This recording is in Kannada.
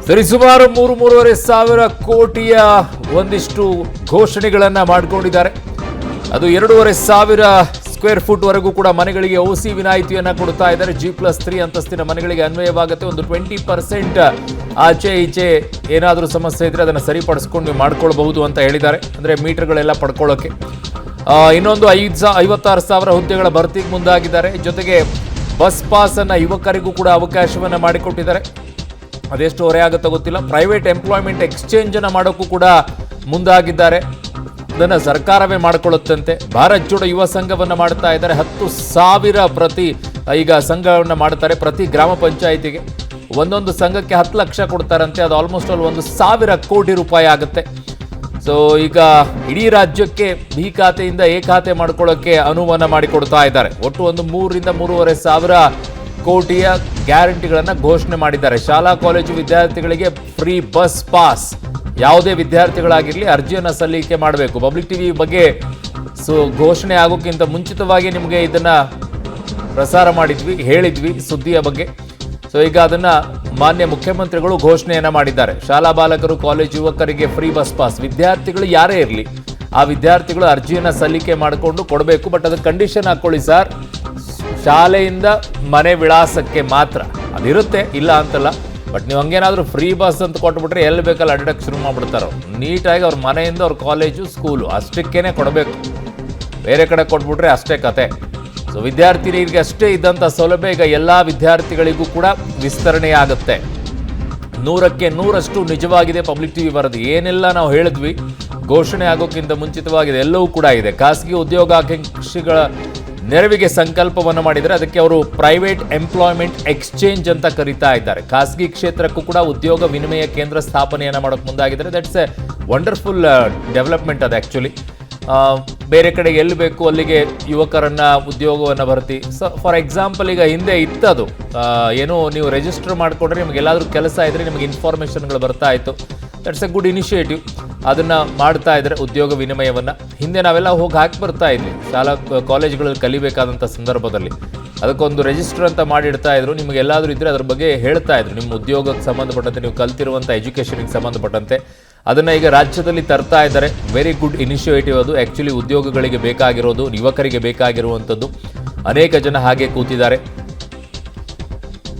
ಸರಿಸುಮಾರು 3-3.5 ಸಾವಿರ ಕೋಟಿಯ ಒಂದಿಷ್ಟು ಘೋಷಣೆಗಳನ್ನು ಮಾಡಿಕೊಂಡಿದ್ದಾರೆ. ಅದು 2.5 ಸಾವಿರ ಸ್ಕ್ವೇರ್ ಫುಟ್ ವರೆಗೂ ಕೂಡ ಮನೆಗಳಿಗೆ ಓಸಿ ವಿನಾಯಿತಿಯನ್ನು ಕೊಡ್ತಾ ಇದ್ದಾರೆ. G+3 ಅಂತಸ್ತಿನ ಮನೆಗಳಿಗೆ ಅನ್ವಯವಾಗುತ್ತೆ. ಒಂದು 20% ಆಚೆ ಈಚೆ ಏನಾದರೂ ಸಮಸ್ಯೆ ಇದ್ರೆ ಅದನ್ನು ಸರಿಪಡಿಸ್ಕೊಂಡು ನೀವು ಮಾಡ್ಕೊಳ್ಬಹುದು ಅಂತ ಹೇಳಿದ್ದಾರೆ. ಅಂದರೆ ಮೀಟರ್ಗಳೆಲ್ಲ ಪಡ್ಕೊಳ್ಳೋಕೆ ಇನ್ನೊಂದು 56,000 ಹುದ್ದೆಗಳ ಭರ್ತಿಗೆ ಮುಂದಾಗಿದ್ದಾರೆ. ಜೊತೆಗೆ ಬಸ್ ಪಾಸ್ ಅನ್ನು ಯುವಕರಿಗೂ ಕೂಡ ಅವಕಾಶವನ್ನು ಮಾಡಿಕೊಟ್ಟಿದ್ದಾರೆ. ಅದೆಷ್ಟು ಹೊರೆ ಆಗುತ್ತೋ ಗೊತ್ತಿಲ್ಲ. ಪ್ರೈವೇಟ್ ಎಂಪ್ಲಾಯ್ಮೆಂಟ್ ಎಕ್ಸ್ಚೇಂಜ್ ಅನ್ನು ಮಾಡೋಕ್ಕೂ ಕೂಡ ಮುಂದಾಗಿದ್ದಾರೆ. ಅದನ್ನು ಸರ್ಕಾರವೇ ಮಾಡಿಕೊಳ್ಳುತ್ತಂತೆ. ಭಾರತ್ ಜೋಡೋ ಯುವ ಸಂಘವನ್ನು ಮಾಡ್ತಾ ಇದ್ದಾರೆ. 10,000 ಪ್ರತಿ ಈಗ ಸಂಘವನ್ನು ಮಾಡ್ತಾರೆ. ಪ್ರತಿ ಗ್ರಾಮ ಪಂಚಾಯಿತಿಗೆ ಒಂದೊಂದು ಸಂಘಕ್ಕೆ 10 ಲಕ್ಷ ಕೊಡ್ತಾರಂತೆ. ಅದು ಆಲ್ಮೋಸ್ಟ್ ಆಲ್ 1,000 ಕೋಟಿ ರೂಪಾಯಿ ಆಗುತ್ತೆ. ಸೊ ಈಗ ಇಡೀ ರಾಜ್ಯಕ್ಕೆ ಬಿ ಖಾತೆಯಿಂದ ಎ ಖಾತೆ ಮಾಡ್ಕೊಳ್ಳೋಕ್ಕೆ ಅನುವನ್ನು ಮಾಡಿಕೊಡ್ತಾ ಇದ್ದಾರೆ. ಒಟ್ಟು ಒಂದು 3-3.5 ಸಾವಿರ ಕೋಟಿಯ ಗ್ಯಾರಂಟಿಗಳನ್ನು ಘೋಷಣೆ ಮಾಡಿದ್ದಾರೆ. ಶಾಲಾ ಕಾಲೇಜು ವಿದ್ಯಾರ್ಥಿಗಳಿಗೆ ಫ್ರೀ ಬಸ್ ಪಾಸ್. ಯಾವುದೇ ವಿದ್ಯಾರ್ಥಿಗಳಾಗಿರಲಿ ಅರ್ಜಿಯನ್ನು ಸಲ್ಲಿಕೆ ಮಾಡಬೇಕು. ಪಬ್ಲಿಕ್ ಟಿವಿ ಬಗ್ಗೆ ಘೋಷಣೆ ಆಗೋಕ್ಕಿಂತ ಮುಂಚಿತವಾಗಿ ನಿಮಗೆ ಇದನ್ನು ಪ್ರಸಾರ ಮಾಡಿದ್ವಿ, ಹೇಳಿದ್ವಿ ಸುದ್ದಿಯ ಬಗ್ಗೆ. ಸೊ ಈಗ ಅದನ್ನು ಮಾನ್ಯ ಮುಖ್ಯಮಂತ್ರಿಗಳು ಘೋಷಣೆಯನ್ನು ಮಾಡಿದ್ದಾರೆ. ಶಾಲಾ ಬಾಲಕರು, ಕಾಲೇಜು ಯುವಕರಿಗೆ ಫ್ರೀ ಬಸ್ ಪಾಸ್. ವಿದ್ಯಾರ್ಥಿಗಳು ಯಾರೇ ಇರಲಿ ಆ ವಿದ್ಯಾರ್ಥಿಗಳು ಅರ್ಜಿಯನ್ನು ಸಲ್ಲಿಕೆ ಮಾಡಿಕೊಂಡು ಕೊಡಬೇಕು. ಬಟ್ ಅದಕ್ಕೆ ಕಂಡೀಷನ್ ಹಾಕ್ಕೊಳ್ಳಿ ಸರ್, ಶಾಲೆಯಿಂದ ಮನೆ ವಿಳಾಸಕ್ಕೆ ಮಾತ್ರ. ಅದಿರುತ್ತೆ, ಇಲ್ಲ ಅಂತಲ್ಲ. ಬಟ್ ನೀವು ಹಂಗೇನಾದರೂ ಫ್ರೀ ಬಸ್ ಅಂತ ಕೊಟ್ಬಿಟ್ರೆ ಎಲ್ಲಿ ಬೇಕಲ್ಲ ಅಡ್ಡಕ್ಕೆ ಶುರು ಮಾಡಿಬಿಡ್ತಾರೋ. ನೀಟಾಗಿ ಅವ್ರ ಮನೆಯಿಂದ ಅವ್ರ ಕಾಲೇಜು ಸ್ಕೂಲು ಅಷ್ಟಕ್ಕೇ ಕೊಡಬೇಕು. ಬೇರೆ ಕಡೆ ಕೊಟ್ಬಿಟ್ರೆ ಅಷ್ಟೇ ಕತೆ. ಸೊ ವಿದ್ಯಾರ್ಥಿನಿಗೆ ಅಷ್ಟೇ ಇದ್ದಂಥ ಸೌಲಭ್ಯ ಈಗ ಎಲ್ಲ ವಿದ್ಯಾರ್ಥಿಗಳಿಗೂ ಕೂಡ ವಿಸ್ತರಣೆಯಾಗುತ್ತೆ. 100ಕ್ಕೆ 100% ನಿಜವಾಗಿದೆ ಪಬ್ಲಿಕ್ ಟಿವಿ ವರದಿ. ಏನೆಲ್ಲ ನಾವು ಹೇಳಿದ್ವಿ ಘೋಷಣೆ ಆಗೋಕ್ಕಿಂತ ಮುಂಚಿತವಾಗಿದೆ ಎಲ್ಲವೂ ಕೂಡ ಇದೆ. ಖಾಸಗಿ ಉದ್ಯೋಗಾಕಾಂಕ್ಷಿಗಳ ನೆರವಿಗೆ ಸಂಕಲ್ಪವನ್ನು ಮಾಡಿದರೆ ಅದಕ್ಕೆ ಅವರು ಪ್ರೈವೇಟ್ ಎಂಪ್ಲಾಯ್ಮೆಂಟ್ ಎಕ್ಸ್ಚೇಂಜ್ ಅಂತ ಕರೀತಾ ಇದ್ದಾರೆ. ಖಾಸಗಿ ಕ್ಷೇತ್ರಕ್ಕೂ ಕೂಡ ಉದ್ಯೋಗ ವಿನಿಮಯ ಕೇಂದ್ರ ಸ್ಥಾಪನೆಯನ್ನು ಮಾಡೋಕ್ಕೆ ಮುಂದಾಗಿದ್ದಾರೆ. That's A wonderful development. ಅದು ಆ್ಯಕ್ಚುಲಿ ಬೇರೆ ಕಡೆಗೆ ಎಲ್ಲಿ ಬೇಕು ಅಲ್ಲಿಗೆ ಯುವಕರನ್ನು ಉದ್ಯೋಗವನ್ನು ಭರ್ತಿ. ಸೊ ಫಾರ್ ಎಕ್ಸಾಂಪಲ್ ಈಗ ಹಿಂದೆ ಇತ್ತದು ಏನೋ ನೀವು ರಿಜಿಸ್ಟರ್ ಮಾಡಿಕೊಂಡ್ರೆ ನಿಮ್ಗೆ ಎಲ್ಲಾದರೂ ಕೆಲಸ ಇದ್ದರೆ ನಿಮಗೆ ಇನ್ಫಾರ್ಮೇಷನ್ಗಳು ಬರ್ತಾ ಇತ್ತು. That's A good initiative. ಅದನ್ನು ಮಾಡ್ತಾ ಇದ್ದಾರೆ ಉದ್ಯೋಗ ವಿನಿಮಯವನ್ನು. ಹಿಂದೆ ನಾವೆಲ್ಲ ಹೋಗಿ ಹಾಕಿ ಬರ್ತಾ ಇದ್ವಿ ಶಾಲಾ ಕಾಲೇಜುಗಳಲ್ಲಿ ಕಲಿಬೇಕಾದಂಥ ಸಂದರ್ಭದಲ್ಲಿ. ಅದಕ್ಕೊಂದು ರಿಜಿಸ್ಟರ್ ಅಂತ ಮಾಡಿಡ್ತಾ ಇದ್ರು. ನಿಮಗೆ ಎಲ್ಲಾದರೂ ಇದ್ದರೆ ಅದ್ರ ಬಗ್ಗೆ ಹೇಳ್ತಾ ಇದ್ರು, ನಿಮ್ಮ ಉದ್ಯೋಗಕ್ಕೆ ಸಂಬಂಧಪಟ್ಟಂತೆ, ನೀವು ಕಲ್ತಿರುವಂಥ ಎಜುಕೇಷನ್ಗೆ ಸಂಬಂಧಪಟ್ಟಂತೆ. ಅದನ್ನು ಈಗ ರಾಜ್ಯದಲ್ಲಿ ತರ್ತಾ ಇದ್ದಾರೆ. ವೆರಿ ಗುಡ್ ಇನಿಷಿಯೇಟಿವ್ ಅದು. ಆ್ಯಕ್ಚುಲಿ ಉದ್ಯೋಗಗಳಿಗೆ ಬೇಕಾಗಿರೋದು, ಯುವಕರಿಗೆ ಬೇಕಾಗಿರುವಂಥದ್ದು. ಅನೇಕ ಜನ ಹಾಗೆ ಕೂತಿದ್ದಾರೆ.